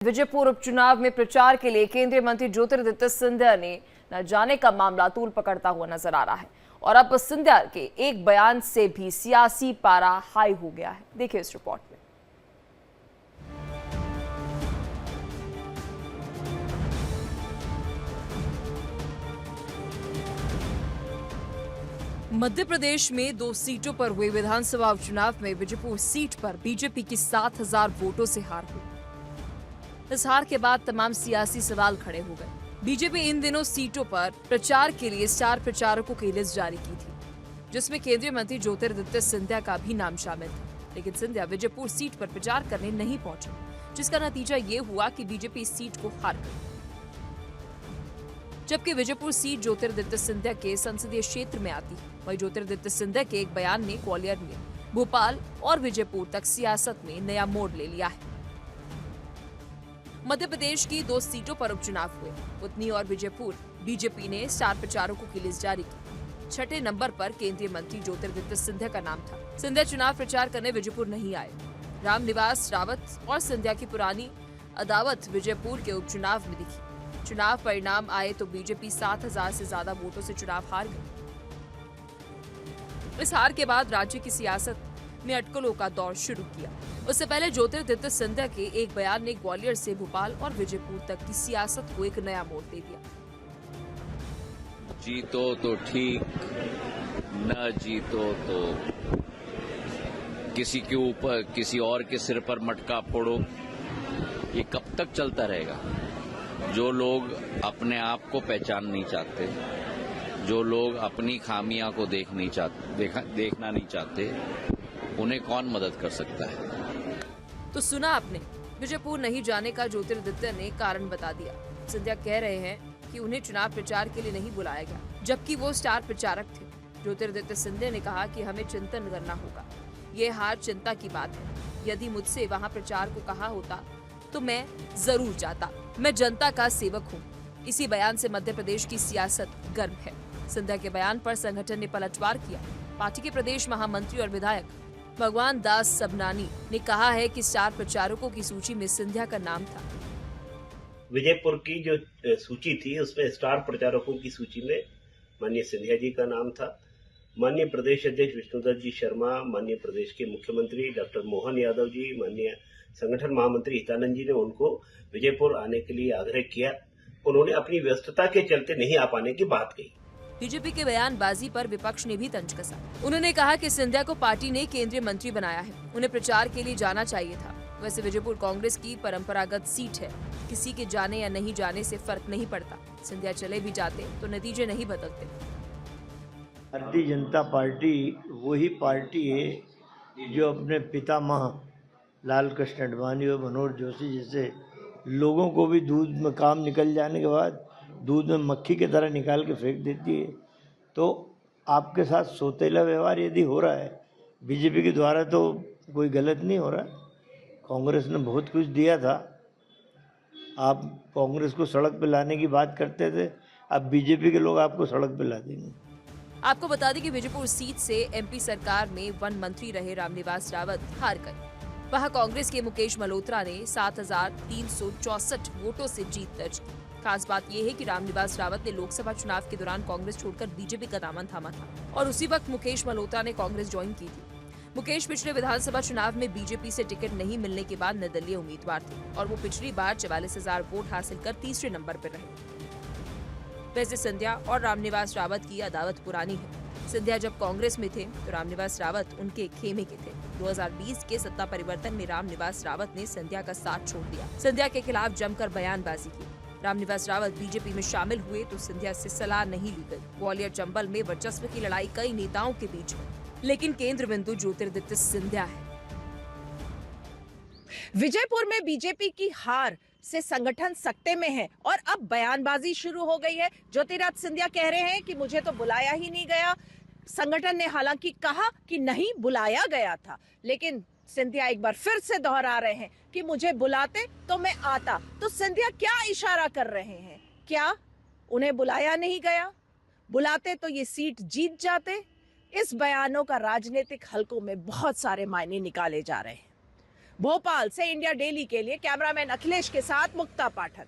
विजयपुर उपचुनाव में प्रचार के लिए केंद्रीय मंत्री ज्योतिरादित्य सिंधिया ने न जाने का मामला तूल पकड़ता हुआ नजर आ रहा है और अब सिंधिया के एक बयान से भी सियासी पारा हाई हो गया है। देखिए इस रिपोर्ट में। मध्य प्रदेश में 2 सीटों पर हुए विधानसभा उपचुनाव में विजयपुर सीट पर बीजेपी की 7,000 वोटों से हार हुई। इस हार के बाद तमाम सियासी सवाल खड़े हो गए। बीजेपी इन दिनों सीटों पर प्रचार के लिए स्टार प्रचारकों की लिस्ट जारी की थी, जिसमें केंद्रीय मंत्री ज्योतिरादित्य सिंधिया का भी नाम शामिल था। लेकिन सिंधिया विजयपुर सीट पर प्रचार करने नहीं पहुंचे, जिसका नतीजा ये हुआ कि बीजेपी इस सीट को हार गई। जबकि विजयपुर सीट ज्योतिरादित्य सिंधिया के संसदीय क्षेत्र में आती है, वहीं ज्योतिरादित्य सिंधिया के एक बयान ने ग्वालियर में भोपाल और विजयपुर तक सियासत में नया मोड़ ले लिया है। मध्य प्रदेश की 2 सीटों पर उपचुनाव हुए, उतनी और विजयपुर। बीजेपी ने स्टार प्रचारकों की लिस्ट जारी की। 6ठे नंबर पर केंद्रीय मंत्री ज्योतिरादित्य सिंधिया का नाम था। सिंधिया चुनाव प्रचार करने विजयपुर नहीं आए। रामनिवास रावत और सिंधिया की पुरानी अदावत विजयपुर के उपचुनाव में दिखी। चुनाव परिणाम आए तो बीजेपी 7,000 से ज्यादा वोटों से चुनाव हार गई। इस हार के बाद राज्य की सियासत ने अटकलों का दौर शुरू किया। उससे पहले ज्योतिरादित्य सिंधिया के एक बयान ने ग्वालियर से भोपाल और विजयपुर तक की सियासत को एक नया मोड़ दे दिया। जीतो तो ठीक, न जीतो तो किसी के ऊपर, किसी और के सिर पर मटका फोड़ो। ये कब तक चलता रहेगा? जो लोग अपने आप को पहचान नहीं चाहते, जो लोग अपनी खामियां को देखना नहीं चाहते, उन्हें कौन मदद कर सकता है? तो सुना आपने, विजयपुर नहीं जाने का ज्योतिरादित्य ने कारण बता दिया। सिंधिया कह रहे हैं कि उन्हें चुनाव प्रचार के लिए नहीं बुलाया गया, जबकि वो स्टार प्रचारक थे। ज्योतिरादित्य सिंधिया ने कहा कि हमें चिंतन करना होगा। ये हार चिंता की बात है। यदि मुझसे वहाँ प्रचार को कहा होता तो मैं जरूर जाता। मैं जनता का सेवक हूँ। इसी बयान से मध्य प्रदेश की सियासत गर्म है। सिंधिया के बयान पर संगठन ने पलटवार किया। पार्टी के प्रदेश महामंत्री और विधायक भगवान दास सबनानी ने कहा है कि स्टार प्रचारकों की सूची में सिंधिया का नाम था। विजयपुर की जो सूची थी उसमें स्टार प्रचारकों की सूची में माननीय सिंधिया जी का नाम था। माननीय प्रदेश अध्यक्ष विष्णुदत्त जी शर्मा, माननीय प्रदेश के मुख्यमंत्री डॉक्टर मोहन यादव जी, माननीय संगठन महामंत्री हितानंद जी ने उनको विजयपुर आने के लिए आग्रह किया। उन्होंने अपनी व्यस्तता के चलते नहीं आ पाने की बात कही। बीजेपी के बयानबाजी पर विपक्ष ने भी तंज कसा। उन्होंने कहा कि सिंधिया को पार्टी ने केंद्रीय मंत्री बनाया है, उन्हें प्रचार के लिए जाना चाहिए था। वैसे विजयपुर कांग्रेस की परंपरागत सीट है, किसी के जाने या नहीं जाने से फर्क नहीं पड़ता। सिंधिया चले भी जाते तो नतीजे नहीं बदलते। भारतीय जनता पार्टी वही पार्टी है जो अपने पितामह लाल कृष्ण आडवाणी और मनोहर जोशी जैसे लोगों को भी दूध में काम निकल जाने के बाद दूध में मक्खी की तरह निकाल के फेंक देती है। तो आपके साथ सौतेला व्यवहार यदि हो रहा है बीजेपी के द्वारा तो कोई गलत नहीं हो रहा। कांग्रेस ने बहुत कुछ दिया था। आप कांग्रेस को सड़क पे लाने की बात करते थे, अब बीजेपी के लोग आपको सड़क पे ला देंगे। आपको बता दें कि विजयपुर सीट से एमपी सरकार में वन मंत्री रहे रामनिवास रावत हार गए। वहां कांग्रेस के मुकेश मल्होत्रा ने 7,364 वोटों से जीत दर्ज की। खास बात यह है कि रामनिवास रावत ने लोकसभा चुनाव के दौरान कांग्रेस छोड़कर बीजेपी का दामन थामा था और उसी वक्त मुकेश मल्होत्रा ने कांग्रेस ज्वाइन की थी। मुकेश पिछले विधानसभा चुनाव में बीजेपी से टिकट नहीं मिलने के बाद निर्दलीय उम्मीदवार थे और वो पिछली बार 44,000 वोट हासिल कर तीसरे नंबर पर रहे। वैसे सिंधिया और रामनिवास रावत की अदावत पुरानी है। सिंधिया जब कांग्रेस में थे तो रामनिवास रावत उनके खेमे के थे। 2020 के सत्ता परिवर्तन में रामनिवास रावत ने सिंधिया का साथ छोड़ दिया। सिंधिया के खिलाफ जमकर बयानबाजी की। रामनिवास रावत बीजेपी में शामिल हुए तो सिंधिया से सलाह नहीं ली गई। ग्वालियर चंबल में वर्चस्व की लड़ाई कई नेताओं के बीच है, लेकिन केंद्र बिंदु ज्योतिरादित्य सिंधिया है। विजयपुर में बीजेपी की हार से संगठन सकते में है और अब बयानबाजी शुरू हो गई है। ज्योतिरादित्य सिंधिया कह रहे हैं कि मुझे तो बुलाया ही नहीं गया। संगठन ने हालांकि कहा कि नहीं बुलाया गया था, लेकिन सिंधिया एक बार फिर से दोहरा रहे हैं कि मुझे बुलाते तो मैं आता। तो सिंधिया क्या इशारा कर रहे हैं? क्या उन्हें बुलाया नहीं गया? बुलाते तो ये सीट जीत जाते। इस बयानों का राजनीतिक हलकों में बहुत सारे मायने निकाले जा रहे हैं। भोपाल से इंडिया डेली के लिए कैमरामैन अखिलेश के साथ मुक्ता पाठक।